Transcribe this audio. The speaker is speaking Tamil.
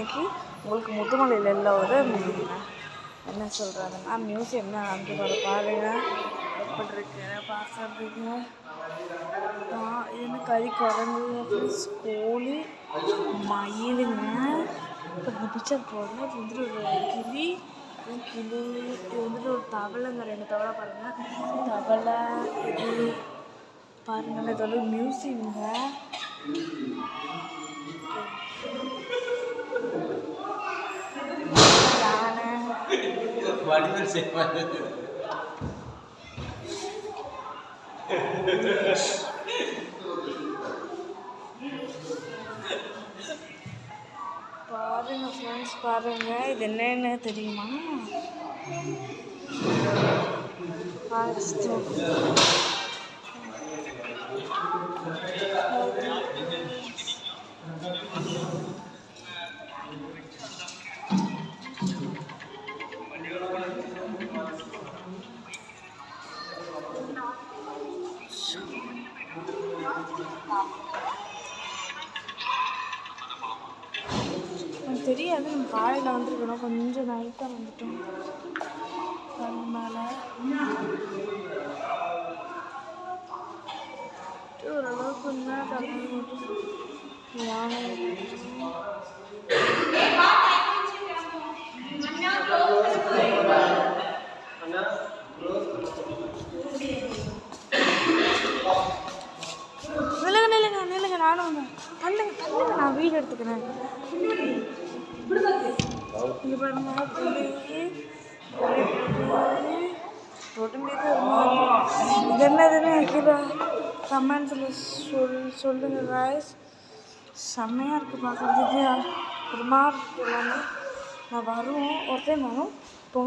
இன்றைக்கி உங்களுக்கு முத்துமலையில் எல்லாம் ஒரு என்ன சொல்கிறாங்கன்னா மியூசியம் தான் அங்கே பாருங்கள் எப்படி இருக்கு பார்க்குறதுக்கு. இது கறி குரங்கு கோழி மயிலுங்க. இப்போ இந்த பிக்சர் போடுங்க. இது வந்துட்டு ஒரு கிளி இது வந்துட்டு ஒரு தவளைங்க, 2 தவளை பாருங்கள். தவளை இது பாருங்கள், இது வந்து மியூசியம்ங்க. பாருங்க ஃப்ரெண்ட்ஸ், பாருங்க இது என்னன்னு தெரியுமா? எனக்கு தெரியாது, நம்ம காலையில் வந்துருக்கணும், கொஞ்சம் நைட்டாக வந்துட்டோம். மேலே ஓரளவுக்கு கொஞ்சம் யானை நில்லுங்க நானும் தள்ளுங்க நான் வீடு எடுத்துக்கிறேன். இங்கே பாருங்க இது என்னதுன்னு கீழே கமெண்ட்ஸில் சொல்லுங்க காய்ஸ். செம்மையாக இருக்குது பார்க்குறதுக்கு. ஒரு மாதிரி எல்லாமே நான் வருவோம் ஒரு டைம் வரும். இப்போ